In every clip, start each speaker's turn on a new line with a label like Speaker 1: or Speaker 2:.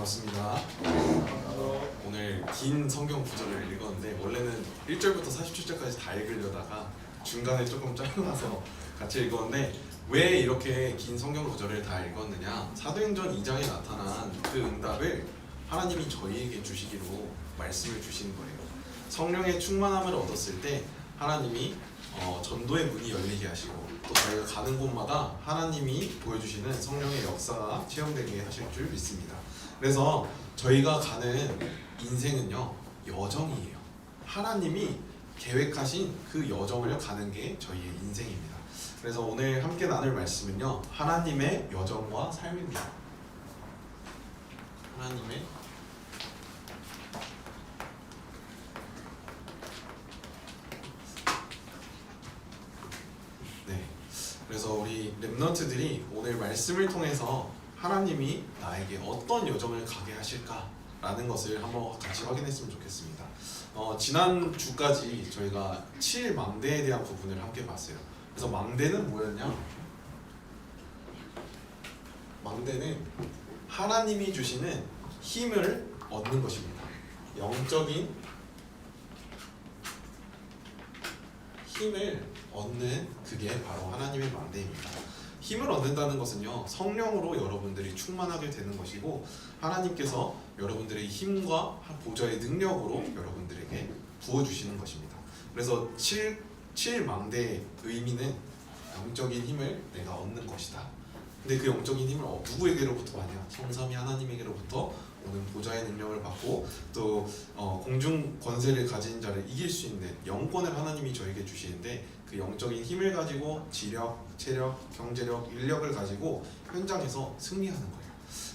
Speaker 1: 반갑습니다. 오늘 긴 성경 구절을 읽었는데 원래는 1절부터 47절까지 다 읽으려다가 중간에 조금 짧아서 같이 읽었는데 왜 이렇게 긴 성경 구절을 다 읽었느냐, 사도행전 2장에 나타난 그 응답을 하나님이 저희에게 주시기로 말씀을 주신 거예요. 성령의 충만함을 얻었을 때 하나님이 전도의 문이 열리게 하시고 또 저희가 가는 곳마다 하나님이 보여주시는 성령의 역사가 체험되게 하실 줄 믿습니다. 그래서 저희가 가는 인생은요, 여정이에요. 하나님이 계획하신 그 여정을 가는 게 저희의 인생입니다. 그래서 오늘 함께 나눌 말씀은요, 하나님의 여정과 삶입니다. 하나님의 그래서 우리 렘넌트들이 오늘 말씀을 통해서 하나님이 나에게 어떤 여정을 가게 하실까라는 것을 한번 같이 확인했으면 좋겠습니다. 지난 주까지 저희가 7망대에 대한 부분을 함께 봤어요. 그래서 망대는 뭐였냐? 망대는 하나님이 주시는 힘을 얻는 것입니다. 영적인 힘을 얻는 그게 바로 하나님의 망대입니다. 힘을 얻는다는 것은요, 성령으로 여러분들이 충만하게 되는 것이고 하나님께서 여러분들의 힘과 보좌의 능력으로 여러분들에게 부어주시는 것입니다. 그래서 7망대의 의미는 영적인 힘을 내가 얻는 것이다. 근데 그 영적인 힘을 누구에게로부터 받냐? 성삼위 하나님에게로부터 오는 보좌의 능력을 받고 또 공중 권세를 가진 자를 이길 수 있는 영권을 하나님이 저에게 주시는데, 그 영적인 힘을 가지고 지력, 체력, 경제력, 인력을 가지고 현장에서 승리하는 거예요.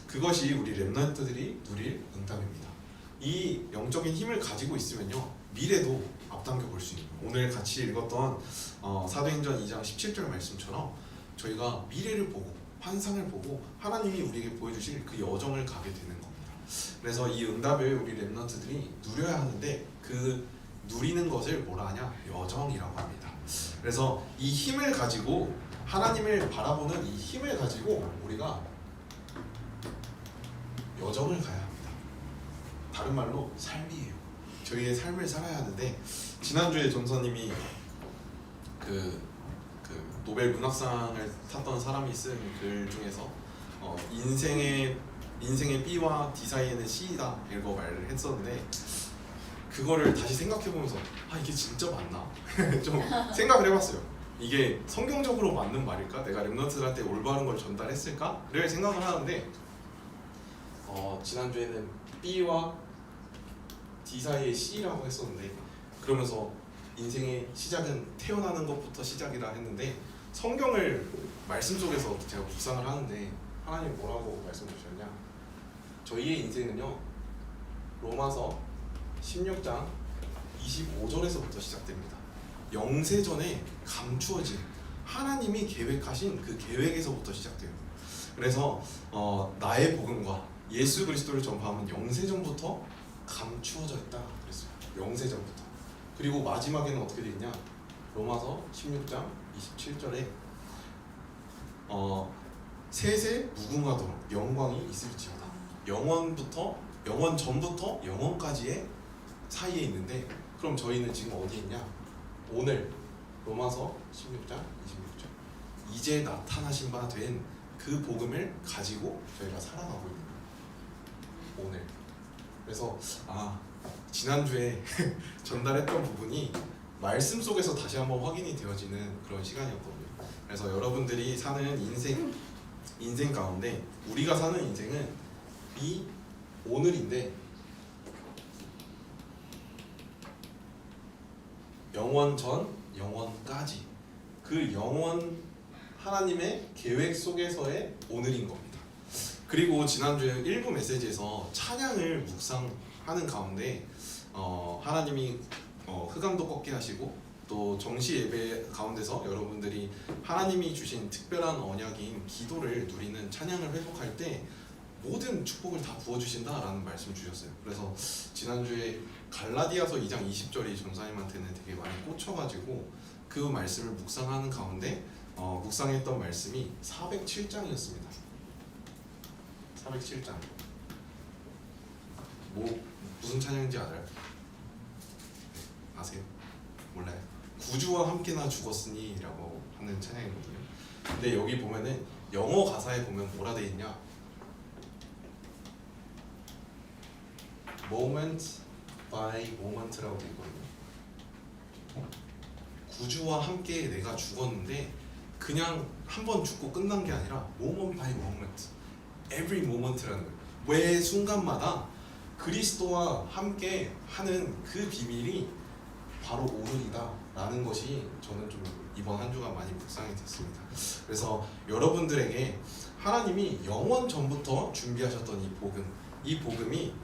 Speaker 1: 그것이 우리 렘넌트들이 누릴 응답입니다. 이 영적인 힘을 가지고 있으면요, 미래도 앞당겨 볼 수 있는 거예요. 오늘 같이 읽었던 사도행전 2장 17절 말씀처럼 저희가 미래를 보고 환상을 보고 하나님이 우리에게 보여주실 그 여정을 가게 되는 겁니다. 그래서 이 응답을 우리 렘넌트들이 누려야 하는데, 그 누리는 것을 뭐라 하냐? 여정이라고 합니다. 그래서 이 힘을 가지고, 하나님을 바라보는 이 힘을 가지고 우리가 여정을 가야 합니다. 다른 말로 삶이에요. 저희의 삶을 살아야 하는데, 지난주에 전사님이 그 노벨 문학상을 탔던 사람이 쓴 글 중에서 인생의 B와 D 사이에는 C이다 이거 말을 했었는데, 그거를 다시 생각해보면서 이게 진짜 맞나? 좀 생각을 해봤어요. 이게 성경적으로 맞는 말일까? 내가 렘넌트들한테 올바른 걸 전달했을까?를 생각을 하는데, 지난주에는 B와 D 사이에 C라고 했었는데, 그러면서 인생의 시작은 태어나는 것부터 시작이라 했는데, 성경을 말씀 속에서 제가 묵상을 하는데 하나님 뭐라고 말씀 주셨냐? 저희의 인생은요, 로마서 16장 25절에서부터 시작됩니다. 영세전에 감추어진 하나님이 계획하신 그 계획에서부터 시작돼요. 그래서 나의 복음과 예수 그리스도를 전파하면 영세전부터 감추어져 있다 그랬어요. 영세전부터. 그리고 마지막에는 어떻게 되어 있냐? 로마서 16장 27절에 세세 무궁하도록 영광이 있을지어다. 영원 전부터 영원까지의 사이에 있는데, 그럼 저희는 지금 어디 있냐? 오늘 로마서 16장 26절 이제 나타나신 바 된 그 복음을 가지고 저희가 살아가고 있는 거예요. 오늘. 그래서 지난주에 전달했던 부분이 말씀 속에서 다시 한번 확인이 되어지는 그런 시간이었거든요. 그래서 여러분들이 사는 인생 가운데 우리가 사는 인생은 이 오늘인데, 영원 전 영원까지 그 영원 하나님의 계획 속에서의 오늘인 겁니다. 그리고 지난주에 일부 메시지에서 찬양을 묵상하는 가운데 하나님이 흑암도 꺾게 하시고 또 정시 예배 가운데서 여러분들이 하나님이 주신 특별한 언약인 기도를 누리는 찬양을 회복할 때 모든 축복을 다 부어주신다라는 말씀 주셨어요. 그래서 지난주에 갈라디아서 2장 20절이 전사님한테는 되게 많이 꽂혀가지고 그 말씀을 묵상하는 가운데 묵상했던 말씀이 407장이었습니다. 407장 뭐 무슨 찬양인지 알아요? 아세요? 몰라요? 구주와 함께나 죽었으니라고 하는 찬양이거든요. 근데 여기 보면은 영어 가사에 보면 뭐라 돼 있냐? moment by moment라고 돼 있거든요. 구주와 함께 내가 죽었는데 그냥 한 번 죽고 끝난 게 아니라 moment by moment, every moment라는 거예요. 매 순간마다 그리스도와 함께 하는 그 비밀이 바로 오늘이다라는 것이 저는 좀 이번 한 주간 많이 묵상이 됐습니다. 그래서 여러분들에게 하나님이 영원 전부터 준비하셨던 이 복음이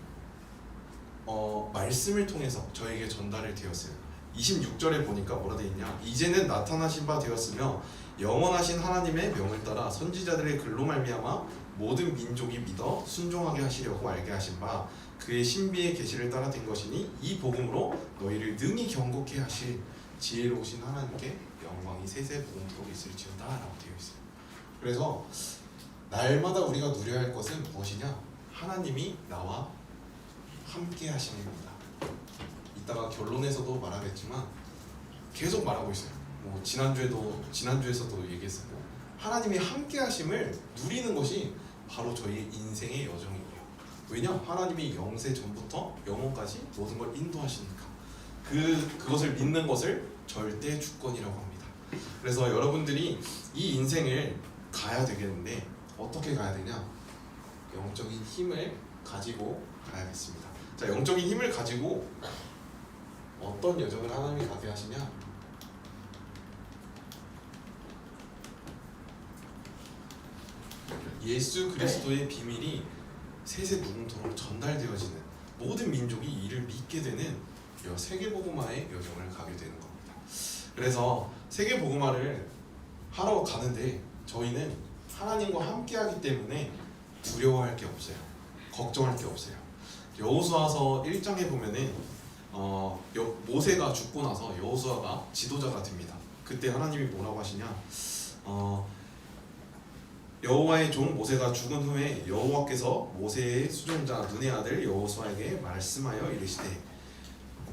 Speaker 1: 말씀을 통해서 저에게 전달이 되었어요. 26절에 보니까 뭐라 되어 있냐? 이제는 나타나신 바 되었으며 영원하신 하나님의 명을 따라 선지자들의 글로 말미암아 모든 민족이 믿어 순종하게 하시려고 알게 하신 바 그의 신비의 계시를 따라 된 것이니 이 복음으로 너희를 능히 경고케 하실 지혜로우신 하나님께 영광이 세세 복음토록 있을지어다 라고 되어 있어요. 그래서 날마다 우리가 누려야 할 것은 무엇이냐? 하나님이 나와 함께 하심입니다. 이따가 결론에서도 말하겠지만 계속 말하고 있어요. 뭐 지난주에서도 얘기했었고, 하나님이 함께 하심을 누리는 것이 바로 저희 인생의 여정이에요. 왜냐? 하나님이 영세 전부터 영원까지 모든 걸 인도하시니까. 그것을 믿는 것을 절대 주권이라고 합니다. 그래서 여러분들이 이 인생을 가야 되겠는데 어떻게 가야 되냐? 영적인 힘을 가지고 가야겠습니다. 자, 영적인 힘을 가지고 어떤 여정을 하나님이 가게 하시냐? 예수 그리스도의 비밀이 세세 무궁토록 전달되어지는 모든 민족이 이를 믿게 되는 세계복음화의 여정을 가게 되는 겁니다. 그래서 세계복음화를 하러 가는데 저희는 하나님과 함께하기 때문에 두려워할 게 없어요. 걱정할 게 없어요. 여호수아서 1장에 보면은 모세가 죽고 나서 여호수아가 지도자가 됩니다. 그때 하나님이 뭐라고 하시냐? 여호와의 종 모세가 죽은 후에 여호와께서 모세의 수종자 눈의 아들 여호수아에게 말씀하여 이르시되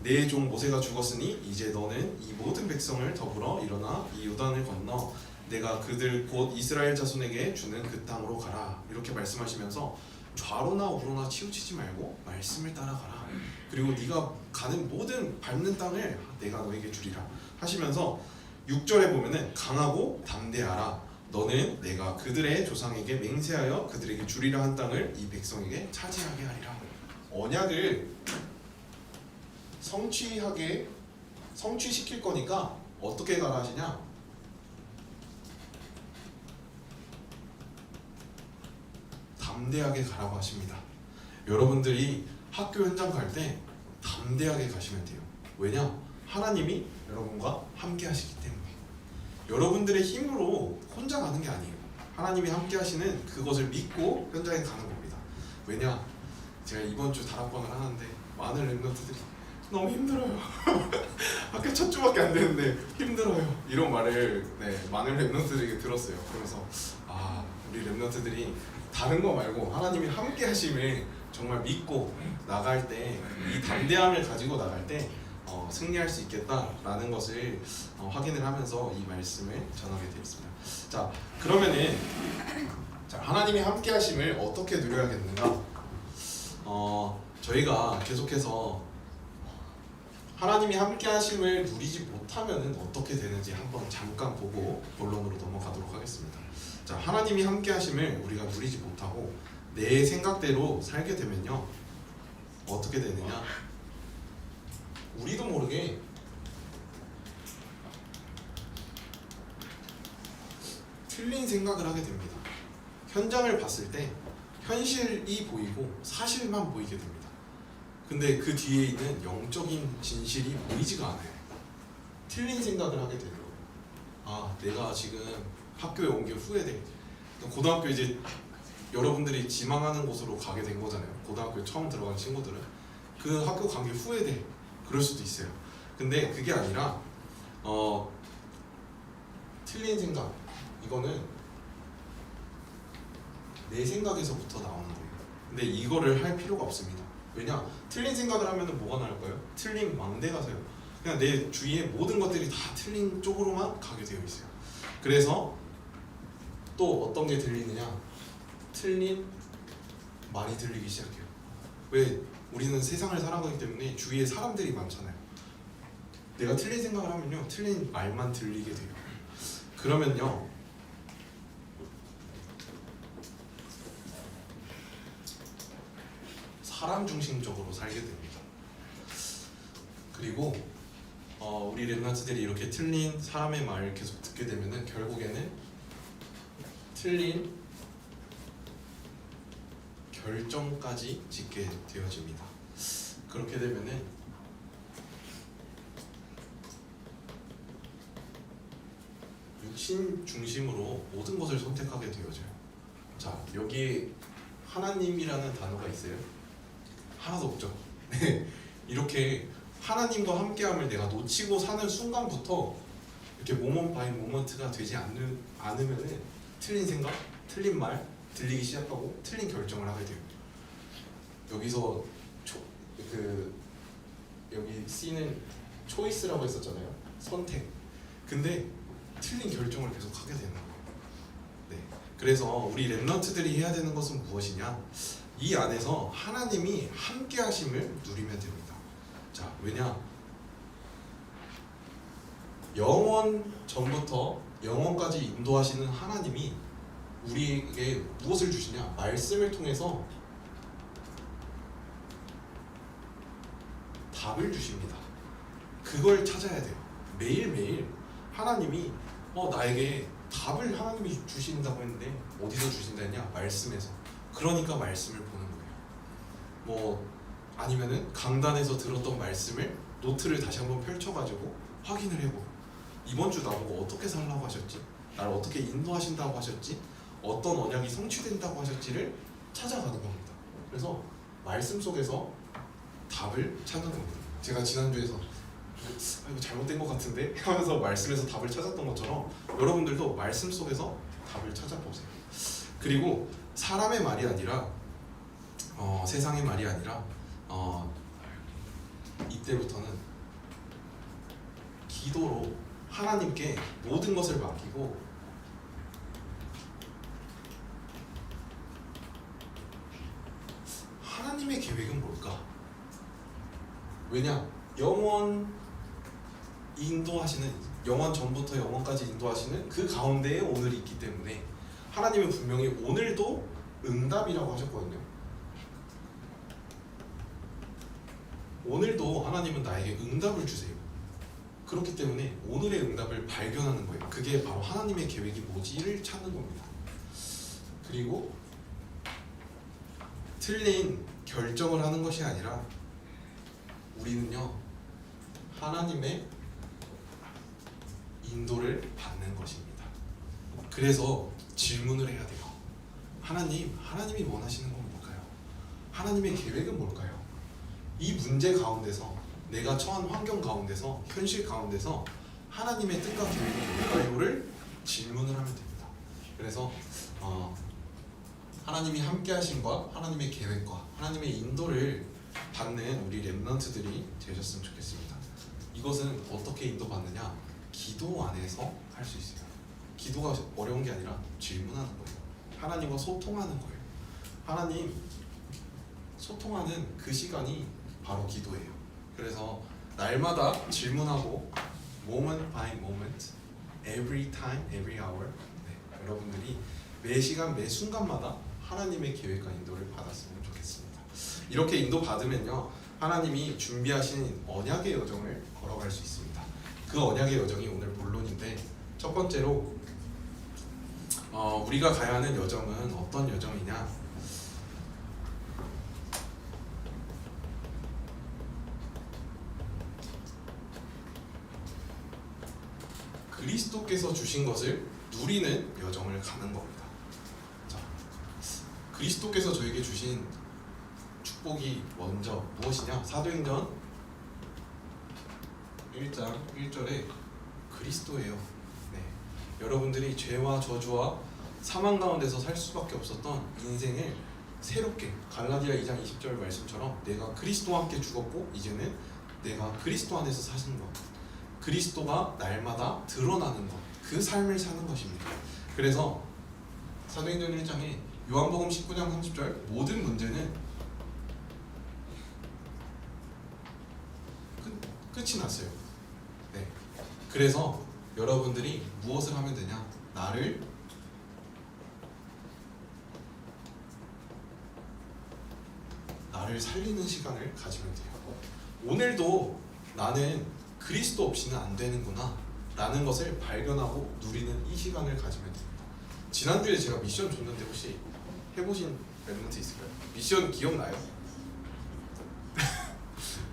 Speaker 1: 내 종 모세가 죽었으니 이제 너는 이 모든 백성을 더불어 일어나 이 요단을 건너 내가 그들 곧 이스라엘 자손에게 주는 그 땅으로 가라. 이렇게 말씀하시면서 좌로나 우로나 치우치지 말고 말씀을 따라가라. 그리고 네가 가는 모든 밟는 땅을 내가 너에게 주리라 하시면서 6절에 보면은 강하고 담대하라. 너는 내가 그들의 조상에게 맹세하여 그들에게 주리라 한 땅을 이 백성에게 차지하게 하리라. 언약을 성취시킬 거니까 어떻게 가라 하시냐? 담대하게 가라고 하십니다. 여러분들이 학교 현장 갈 때 담대하게 가시면 돼요. 왜냐? 하나님이 여러분과 함께 하시기 때문에. 여러분들의 힘으로 혼자 가는 게 아니에요. 하나님이 함께 하시는 그것을 믿고 현장에 가는 겁니다. 왜냐? 제가 이번 주 다락방을 하는데 많은 랩런트들이 너무 힘들어요. 학교 첫 주밖에 안 되는데 힘들어요. 이런 말을 많은 랩런트들에게 들었어요. 그래서 우리 랩런트들이 다른 거 말고 하나님이 함께 하심을 정말 믿고 나갈 때, 이 담대함을 가지고 나갈 때 승리할 수 있겠다라는 것을 확인을 하면서 이 말씀을 전하게 되었습니다. 자, 그러면은 하나님이 함께 하심을 어떻게 누려야겠는가? 저희가 계속해서 하나님이 함께 하심을 누리지 못하면은 어떻게 되는지 한번 잠깐 보고 본론으로 넘어가도록 하겠습니다. 자, 하나님이 함께 하심을 우리가 누리지 못하고 내 생각대로 살게 되면요, 어떻게 되느냐? 우리도 모르게 틀린 생각을 하게 됩니다. 현장을 봤을 때 현실이 보이고 사실만 보이게 됩니다. 근데 그 뒤에 있는 영적인 진실이 보이지가 않아요. 틀린 생각을 하게 되는 거예요. 내가 지금 학교에 온 게 후회돼. 고등학교 이제 여러분들이 지망하는 곳으로 가게 된 거잖아요. 고등학교에 처음 들어간 친구들은 그 학교 간 게 후회돼. 그럴 수도 있어요. 근데 그게 아니라 틀린 생각, 이거는 내 생각에서부터 나오는 거예요. 근데 이거를 할 필요가 없습니다. 왜냐? 틀린 생각을 하면은 뭐가 나올까요? 틀린 망대가 서요. 그냥 내 주위의 모든 것들이 다 틀린 쪽으로만 가게 되어 있어요. 그래서 또 어떤 게 들리느냐? 틀린 말이 들리기 시작해요. 왜? 우리는 세상을 살아가기 때문에 주위에 사람들이 많잖아요. 내가 틀린 생각을 하면요, 틀린 말만 들리게 돼요. 그러면요, 사람 중심적으로 살게 됩니다. 그리고 우리 랩런트들이 이렇게 틀린 사람의 말을 계속 듣게 되면은 결국에는 틀린 결정까지 짓게 되어집니다. 그렇게 되면은 육신 중심으로 모든 것을 선택하게 되어져요. 자, 여기에 하나님이라는 단어가 있어요? 하나도 없죠. 이렇게 하나님과 함께함을 내가 놓치고 사는 순간부터 이렇게 모먼트 바이 모먼트가 되지 않으면은 틀린 생각, 틀린 말 들리기 시작하고 틀린 결정을 하게 돼요. 여기서 여기 C는 초이스라고 했었잖아요. 선택. 근데 틀린 결정을 계속 하게 되는 거예요. 네. 그래서 우리 랩런트들이 해야 되는 것은 무엇이냐? 이 안에서 하나님이 함께 하심을 누리면 됩니다. 자, 왜냐? 영원 전부터 영원까지 인도하시는 하나님이 우리에게 무엇을 주시냐? 말씀을 통해서 답을 주십니다. 그걸 찾아야 돼요. 매일매일 하나님이 나에게 답을 하나님이 주신다고 했는데 어디서 주신다 했냐? 말씀에서. 그러니까 말씀을 보는 거예요. 뭐 아니면은 강단에서 들었던 말씀을 노트를 다시 한번 펼쳐가지고 확인을 해보고, 이번 주 나보고 어떻게 살라고 하셨지? 나를 어떻게 인도하신다고 하셨지? 어떤 언약이 성취된다고 하셨지를 찾아가는 겁니다. 그래서 말씀 속에서 답을 찾는 겁니다. 제가 지난주에서 이거 잘못된 것 같은데 하면서 말씀에서 답을 찾았던 것처럼 여러분들도 말씀 속에서 답을 찾아보세요. 그리고 사람의 말이 아니라 세상의 말이 아니라 이때부터는 기도로 하나님께 모든 것을 맡기고 하나님의 계획은 뭘까? 왜냐? 영원 인도하시는, 영원 전부터 영원까지 인도하시는 그 가운데에 오늘이 있기 때문에 하나님은 분명히 오늘도 응답이라고 하셨거든요. 오늘도 하나님은 나에게 응답을 주세요. 그렇기 때문에 오늘의 응답을 발견하는 거예요. 그게 바로 하나님의 계획이 뭐지를 찾는 겁니다. 그리고 틀린 결정을 하는 것이 아니라 우리는요, 하나님의 인도를 받는 것입니다. 그래서 질문을 해야 돼요. 하나님이 원하시는 건 뭘까요? 하나님의 계획은 뭘까요? 이 문제 가운데서, 내가 처한 환경 가운데서, 현실 가운데서 하나님의 뜻과 계획이 뭘까요를 질문을 하면 됩니다. 그래서 하나님이 함께 하심과 하나님의 계획과 하나님의 인도를 받는 우리 랩런트들이 되셨으면 좋겠습니다. 이것은 어떻게 인도받느냐? 기도 안에서 할 수 있어요. 기도가 어려운 게 아니라 질문하는 거예요. 하나님과 소통하는 거예요. 하나님 소통하는 그 시간이 바로 기도예요. 그래서 날마다 질문하고 moment by moment, every time, every hour, 여러분들이 매 시간 매 순간마다 하나님의 계획과 인도를 받았으면 좋겠습니다. 이렇게 인도 받으면요, 하나님이 준비하신 언약의 여정을 걸어갈 수 있습니다. 그 언약의 여정이 오늘 본론인데, 첫 번째로 우리가 가야 하는 여정은 어떤 여정이냐? 그리스도께서 주신 것을 누리는 여정을 가는 겁니다. 자, 그리스도께서 저에게 주신 축복이 먼저 무엇이냐? 사도행전 1장 1절에 그리스도예요. 네. 여러분들이 죄와 저주와 사망 가운데서 살 수밖에 없었던 인생을 새롭게 갈라디아 2장 20절 말씀처럼 내가 그리스도와 함께 죽었고 이제는 내가 그리스도 안에서 사는 것, 그리스도가 날마다 드러나는 것, 그 삶을 사는 것입니다. 그래서 사도행전 1장에 요한복음 19장 30절 모든 문제는 끝이 났어요. 네. 그래서 여러분들이 무엇을 하면 되냐? 나를 살리는 시간을 가지면 돼요. 오늘도 나는 그리스도 없이는 안 되는구나 라는 것을 발견하고 누리는 이 시간을 가지면 됩니다. 지난주에 제가 미션 줬는데 혹시 해보신 멤버트 있을까요? 미션 기억나요?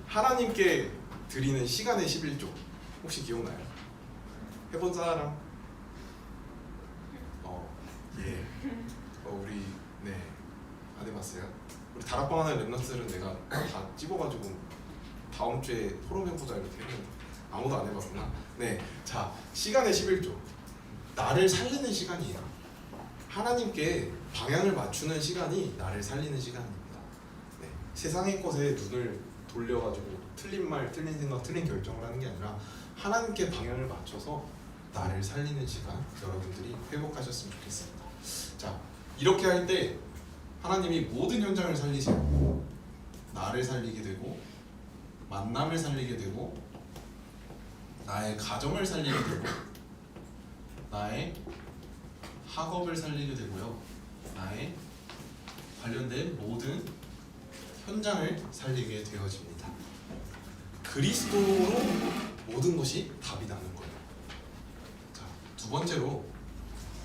Speaker 1: 하나님께 드리는 시간의 11조 혹시 기억나요? 해본 사람? 예. 우리 네 안 해봤어요? 우리 다락방 하는 랩런스들은 내가 다 찝어가지고 다음 주에 토론해보자 이렇게 했는데 아무도 안 해봤구나. 네, 자 시간의 11조 나를 살리는 시간이에요. 하나님께 방향을 맞추는 시간이 나를 살리는 시간입니다. 네, 세상의 것에 눈을 돌려가지고 틀린 말, 틀린 생각, 틀린 결정을 하는 게 아니라 하나님께 방향을 맞춰서 나를 살리는 시간 여러분들이 회복하셨으면 좋겠습니다. 자, 이렇게 할 때 하나님이 모든 현장을 살리세요. 나를 살리게 되고 만남을 살리게 되고 나의 가정을 살리게 되고 나의 학업을 살리게 되고요. 나의 관련된 모든 현장을 살리게 되어집니다. 그리스도로 모든 것이 답이 나는 거예요. 자, 두 번째로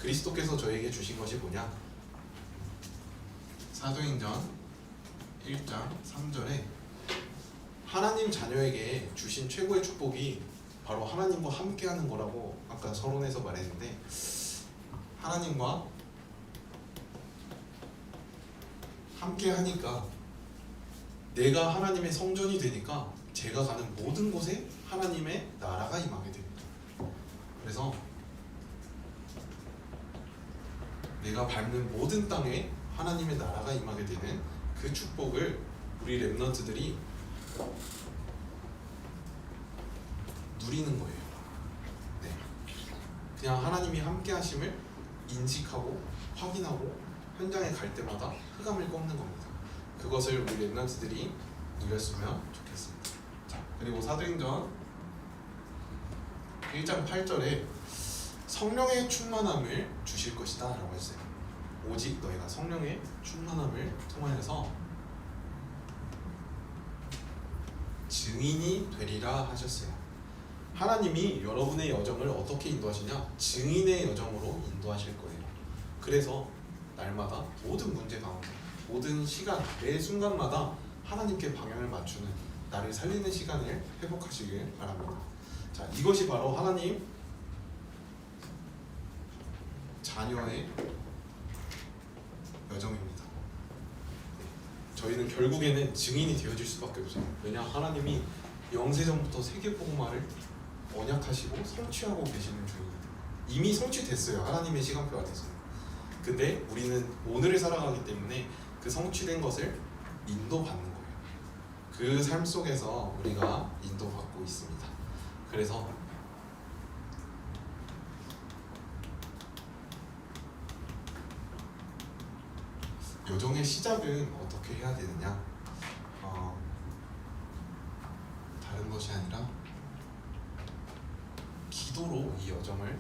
Speaker 1: 그리스도께서 저에게 주신 것이 뭐냐? 사도행전 1장 3절에 하나님 자녀에게 주신 최고의 축복이 바로 하나님과 함께하는 거라고 아까 서론에서 말했는데, 하나님과 함께하니까 내가 하나님의 성전이 되니까 제가 가는 모든 곳에 하나님의 나라가 임하게 됩니다. 그래서 내가 밟는 모든 땅에 하나님의 나라가 임하게 되는 그 축복을 우리 랩런트들이 누리는 거예요. 네. 그냥 하나님이 함께 하심을 인식하고 확인하고 현장에 갈 때마다 흑암을 꺾는 겁니다. 그것을 우리 랩런트들이 누렸으면 좋겠습니다. 자, 그리고 사도행전 1장 8절에 성령의 충만함을 주실 것이다 라고 했어요. 오직 너희가 성령의 충만함을 통하여서 증인이 되리라 하셨어요. 하나님이 여러분의 여정을 어떻게 인도하시냐? 증인의 여정으로 인도하실 거예요. 그래서 날마다 모든 문제 가운데 모든 시간, 매 순간마다 하나님께 방향을 맞추는 나를 살리는 시간을 회복하시길 바랍니다. 자, 이것이 바로 하나님 자녀의 여정입니다. 저희는 결국에는 증인이 되어질 수밖에 없어요. 왜냐, 하나님이 영세전부터 세계복음화를 언약하시고 성취하고 계시는 중입니다. 이미 성취됐어요. 하나님의 시간표 안에서. 근데 우리는 오늘을 살아가기 때문에 그 성취된 것을 인도받는 거예요. 그 삶 속에서 우리가 인도받고 있습니다. 그래서 여정의 시작은 어떻게 해야 되느냐? 다른 것이 아니라 기도로 이 여정을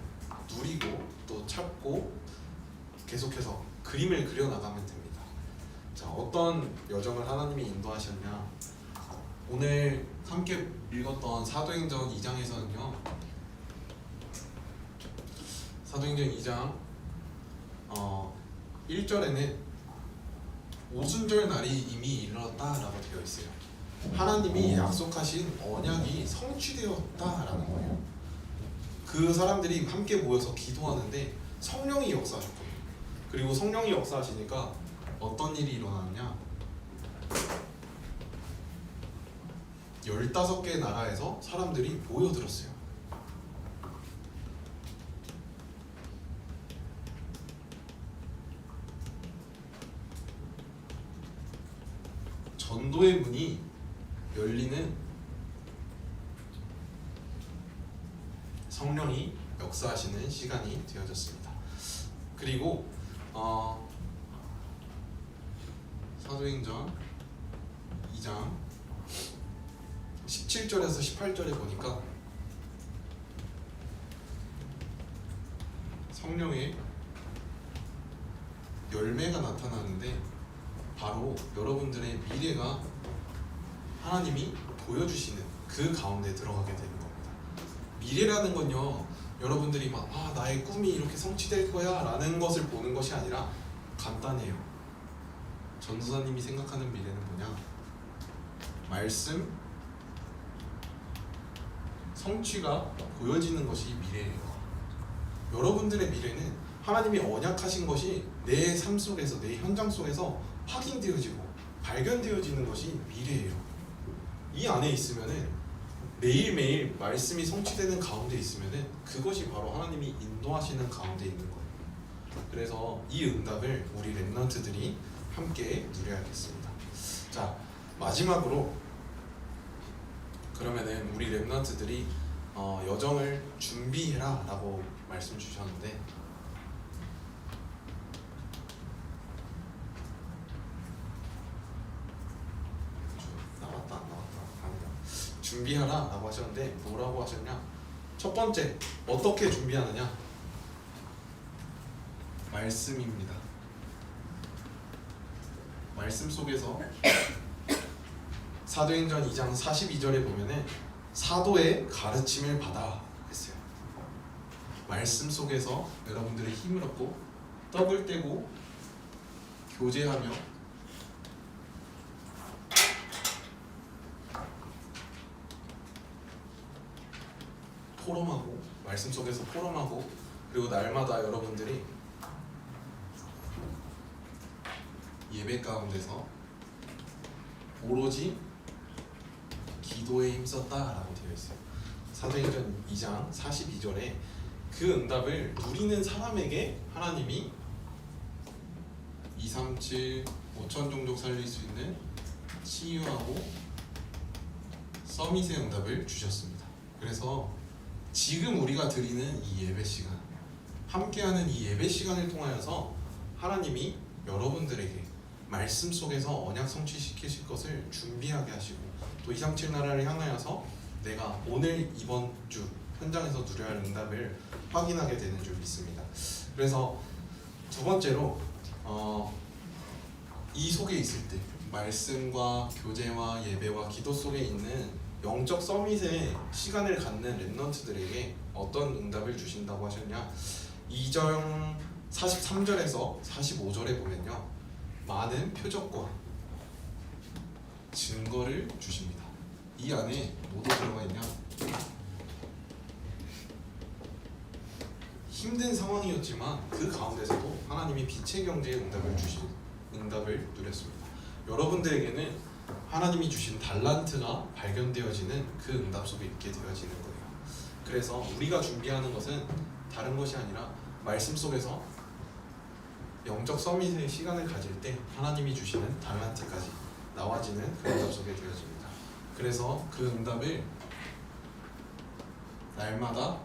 Speaker 1: 누리고 또 찾고 계속해서 그림을 그려나가면 됩니다. 자, 어떤 여정을 하나님이 인도하셨냐? 오늘 함께 읽었던 사도행전 2장에서는요, 사도행전 2장 1절에는 오순절 날이 이미 이르렀다라고 되어 있어요. 하나님이 약속하신 언약이 성취되었다라는 거예요. 그 사람들이 함께 모여서 기도하는데 성령이 역사하셨거든요. 그리고 성령이 역사하시니까 어떤 일이 일어나느냐? 15개 나라에서 사람들이 모여들었어요. 전도의 문이 열리는 성령이 역사하시는 시간이 되어졌습니다. 그리고 사도행전 2장 17절에서 18절에 보니까 성령의 열매가 나타나는데 바로 여러분들의 미래가 하나님이 보여주시는 그 가운데 들어가게 되는 겁니다. 미래라는 건요, 여러분들이 막 나의 꿈이 이렇게 성취될 거야 라는 것을 보는 것이 아니라 간단해요. 전도사님이 생각하는 미래는 뭐냐? 말씀 성취가 보여지는 것이 미래예요. 여러분들의 미래는 하나님이 언약하신 것이 내 삶 속에서, 내 현장 속에서 확인되어지고 발견되어지는 것이 미래예요. 이 안에 있으면은 매일매일 말씀이 성취되는 가운데 있으면은 그것이 바로 하나님이 인도하시는 가운데 있는 거예요. 그래서 이 응답을 우리 렘넌트들이 함께 누려야겠습니다. 자, 마지막으로 그러면은 우리 렘넌트들이 여정을 준비해라 라고 말씀 주셨는데, 나왔다 안 나왔다 아니다. 준비하라 라고 하셨는데 뭐라고 하셨냐? 첫 번째, 어떻게 준비하느냐? 말씀입니다. 말씀 속에서 사도행전 2장 42절에 보면은 사도의 가르침을 받아 했어요. 말씀 속에서 여러분들의 힘을 얻고 떡을 떼고 교제하며 포럼하고, 말씀 속에서 포럼하고, 그리고 날마다 여러분들이 예배 가운데서 오로지 기도에 힘썼다라고 되어 있어요. 사도행전 2장 42절에 그 응답을 누리는 사람에게 하나님이 237, 5천 종족 살릴 수 있는 치유하고 서밋의 응답을 주셨습니다. 그래서 지금 우리가 드리는 이 예배 시간, 함께하는 이 예배 시간을 통하여서 하나님이 여러분들에게 말씀 속에서 언약 성취시키실 것을 준비하게 하시고, 또 237 나라를 향하여서 내가 오늘 이번 주 현장에서 누려야 할 응답을 확인하게 되는 줄 믿습니다. 그래서 두 번째로 이 속에 있을 때 말씀과 교제와 예배와 기도 속에 있는 영적 서밋의 시간을 갖는 렘넌트들에게 어떤 응답을 주신다고 하셨냐? 2장 43절에서 45절에 보면요, 많은 표적과 증거를 주십니다. 이 안에 뭐도 들어가 있냐? 힘든 상황이었지만 그 가운데서도 하나님이 빛의 경제의 응답을 누렸습니다. 여러분들에게는 하나님이 주신 달란트가 발견되어지는 그 응답 속에 있게 되어지는 거예요. 그래서 우리가 준비하는 것은 다른 것이 아니라 말씀 속에서 영적 서밋의 시간을 가질 때 하나님이 주시는 달란트까지 나와지는 그 응답 속에 되어집니다. 그래서 그 응답을 날마다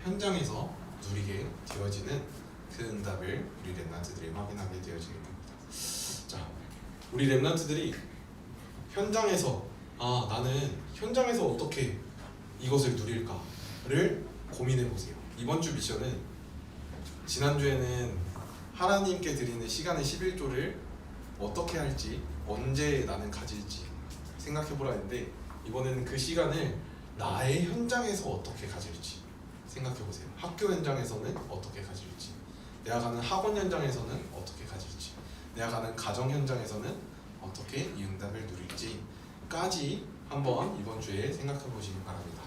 Speaker 1: 현장에서 누리게 되어지는 그 응답을 우리 렘넌트들이 확인하게 되어지는 겁니다. 자, 우리 렘넌트들이 현장에서 나는 현장에서 어떻게 이것을 누릴까를 고민해 보세요. 이번 주 미션은, 지난주에는 하나님께 드리는 시간의 11조를 어떻게 할지, 언제 나는 가질지 생각해 보라 했는데, 이번에는 그 시간을 나의 현장에서 어떻게 가질지 생각해 보세요. 학교 현장에서는 어떻게 가질지, 내가 가는 학원 현장에서는 어떻게 가질지, 내가 가는 가정 현장에서는 어떻게 이 응답을 누릴지까지 한번 이번 주에 생각해 보시기 바랍니다.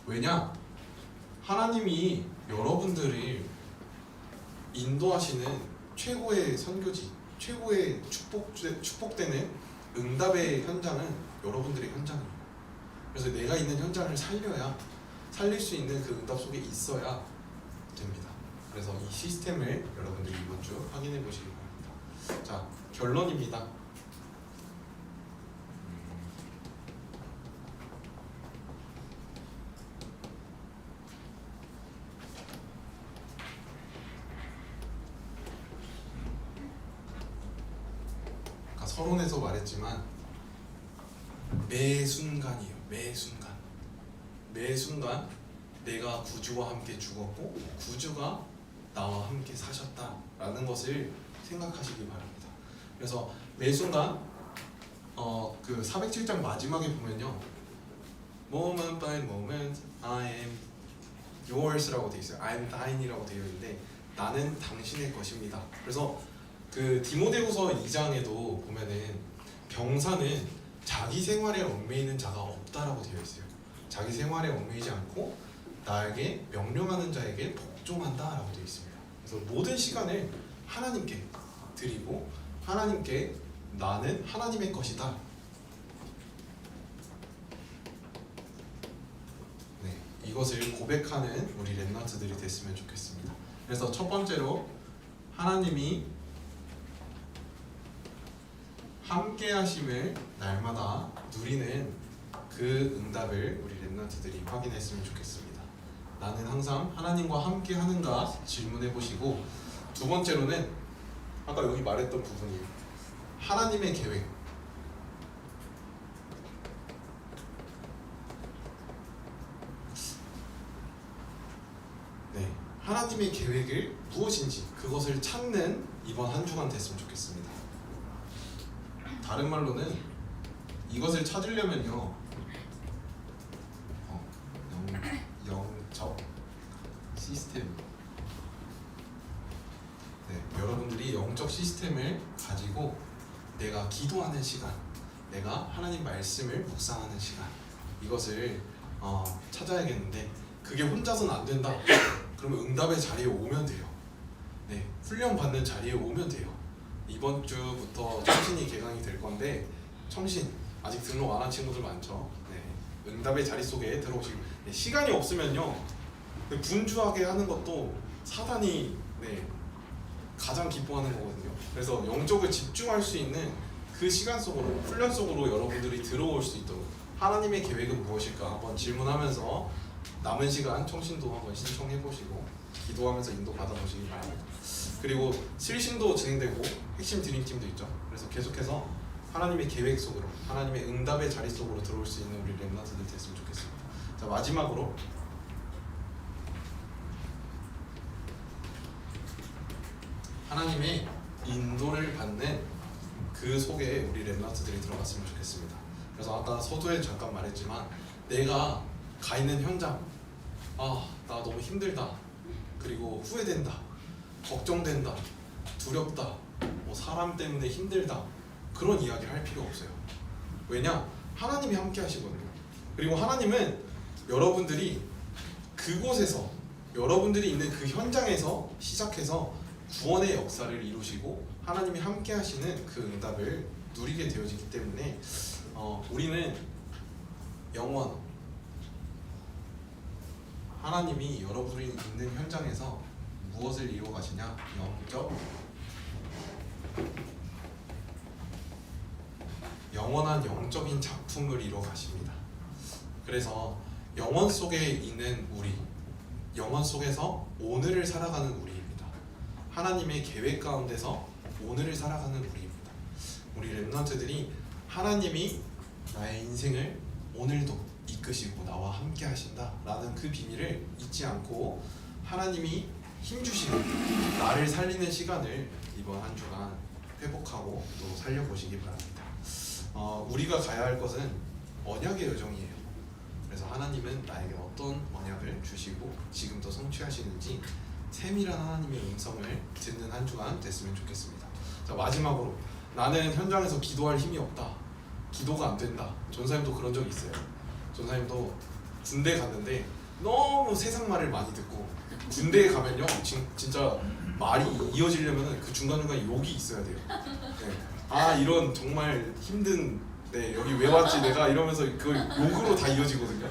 Speaker 1: 왜냐? 하나님이 여러분들을 인도하시는 최고의 선교지, 최고의 축복되는 응답의 현장은 여러분들의 현장이에요. 그래서 내가 있는 현장을 살릴 수 있는 그 응답 속에 있어야 됩니다. 그래서 이 시스템을 여러분들이 이번 주 확인해 보시기 바랍니다. 자, 결론입니다. 아까 서론에서 말했지만 매 순간이에요. 매 순간 내가 구주와 함께 죽었고 구주가 나와 함께 사셨다라는 것을 생각하시기 바랍니다. 그래서 매 순간 그 407장 마지막에 보면요, moment by moment I am yours라고 되어 있어요. I am thine이라고 되어 있는데 나는 당신의 것입니다. 그래서 그 디모데후서 2장에도 보면은 병사는 자기 생활에 얽매이는 자가 없다라고 되어 있어요. 자기 생활에 얽매이지 않고 나에게 명령하는 자에게 복종한다라고 되어 있습니다. 그래서 모든 시간을 하나님께 드리고 하나님께 나는 하나님의 것이다. 네, 이것을 고백하는 우리 렘넌트들이 됐으면 좋겠습니다. 그래서 첫 번째로 하나님이 함께 하심을 날마다 누리는 그 응답을 우리 렘넌트들이 확인했으면 좋겠습니다. 나는 항상 하나님과 함께 하는가 질문해 보시고, 두 번째로는 아까 여기 말했던 부분이에요. 하나님의 계획. 네, 하나님의 계획을 무엇인지 그것을 찾는 이번 한 주간 됐으면 좋겠습니다. 다른 말로는 이것을 찾으려면요, 영적 시스템. 네, 여러분들이 영적 시스템을 가지고 내가 기도하는 시간, 내가 하나님 말씀을 묵상하는 시간, 이것을 찾아야겠는데 그게 혼자서는 안 된다. 그러면 응답의 자리에 오면 돼요. 네, 훈련 받는 자리에 오면 돼요. 이번 주부터 청신이 개강이 될 건데 청신 아직 등록 안 한 친구들 많죠. 네, 응답의 자리 속에 들어오시고, 네, 시간이 없으면요, 분주하게 하는 것도 사단이 가장 기뻐하는 거거든요. 그래서 영적을 집중할 수 있는 그 시간 속으로, 훈련 속으로 여러분들이 들어올 수 있도록 하나님의 계획은 무엇일까 한번 질문하면서 남은 시간 청신도 한번 신청해 보시고 기도하면서 인도 받아보시기 바랍니다. 그리고 실신도 진행되고 핵심 드림팀도 있죠. 그래서 계속해서 하나님의 계획 속으로, 하나님의 응답의 자리 속으로 들어올 수 있는 우리 렘넌트들 됐으면 좋겠습니다. 자, 마지막으로 하나님의 인도를 받는 그 속에 우리 렘넌트들이 들어갔으면 좋겠습니다. 그래서 아까 서두에 잠깐 말했지만 내가 가 있는 현장, 나 너무 힘들다, 그리고 후회된다, 걱정된다, 두렵다, 사람 때문에 힘들다, 그런 이야기 할 필요 없어요. 왜냐? 하나님이 함께 하시거든요. 그리고 하나님은 여러분들이 그곳에서, 여러분들이 있는 그 현장에서 시작해서 구원의 역사를 이루시고 하나님이 함께 하시는 그 응답을 누리게 되어지기 때문에 우리는 영원, 하나님이 여러분이 있는 현장에서 무엇을 이루어 가시냐? 영원한 영적인 작품을 이루어 가십니다. 그래서 영원 속에 있는 우리, 영원 속에서 오늘을 살아가는 우리입니다. 하나님의 계획 가운데서 오늘을 살아가는 우리입니다. 우리 렘넌트들이 하나님이 나의 인생을 오늘도 이끄시고 나와 함께 하신다라는 그 비밀을 잊지 않고 하나님이 힘주시는 나를 살리는 시간을 이번 한 주간 회복하고 또 살려보시기 바랍니다. 우리가 가야 할 것은 언약의 여정이에요. 그래서 하나님은 나에게 어떤 언약을 주시고 지금도 성취하시는지 세밀한 하나님의 음성을 듣는 한 주간 됐으면 좋겠습니다. 자, 마지막으로 나는 현장에서 기도할 힘이 없다, 기도가 안 된다. 전사님도 그런 적이 있어요. 전사님도 군대 갔는데 너무 세상 말을 많이 듣고, 군대에 가면요 진짜 말이 이어지려면 그 중간중간에 욕이 있어야 돼요. 네. 이런 정말 힘든 네 여기 왜 왔지 내가 이러면서 그걸 욕으로 다 이어지거든요.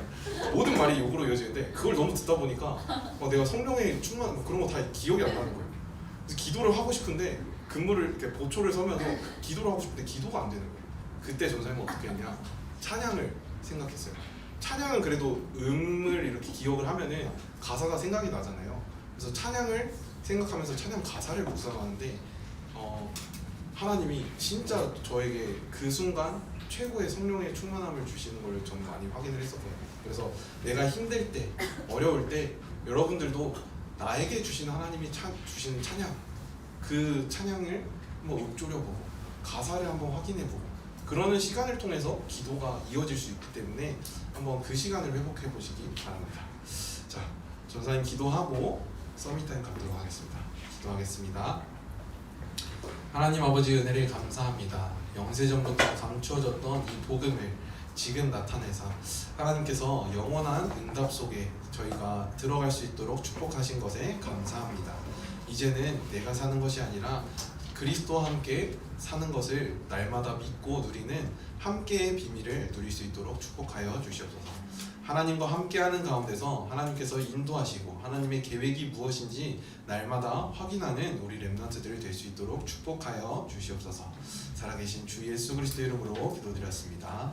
Speaker 1: 모든 말이 욕으로 이어지는데 그걸 너무 듣다 보니까 내가 성령의 충만 그런 거 다 기억이 안 나는 거예요. 그래서 기도를 하고 싶은데 근무를 이렇게 보초를 서면서 기도를 하고 싶은데 기도가 안 되는 거예요. 그때 전사님은 어떻게 했냐? 찬양을 생각했어요. 찬양은 그래도 음을 이렇게 기억을 하면은 가사가 생각이 나잖아요. 그래서 찬양을 생각하면서 찬양 가사를 묵상하는데 하나님이 진짜 저에게 그 순간 최고의 성령의 충만함을 주시는 걸 저는 많이 확인을 했었거든요. 그래서 내가 힘들 때, 어려울 때 여러분들도 나에게 주신 하나님이 주시는 찬양, 그 찬양을 한번 읊조려보고 가사를 한번 확인해보고 그러는 시간을 통해서 기도가 이어질 수 있기 때문에 한번 그 시간을 회복해 보시기 바랍니다. 자, 전사님 기도하고 서밋타임 갖도록 하겠습니다. 기도하겠습니다. 하나님 아버지 은혜를 감사합니다. 영세전부터 감추어졌던 이 복음을 지금 나타내사 하나님께서 영원한 응답 속에 저희가 들어갈 수 있도록 축복하신 것에 감사합니다. 이제는 내가 사는 것이 아니라 그리스도와 함께 사는 것을 날마다 믿고 누리는 함께의 비밀을 누릴 수 있도록 축복하여 주시옵소서. 하나님과 함께하는 가운데서 하나님께서 인도하시고 하나님의 계획이 무엇인지 날마다 확인하는 우리 렘넌트들 될 수 있도록 축복하여 주시옵소서. 살아계신 주 예수 그리스도 이름으로 기도드렸습니다.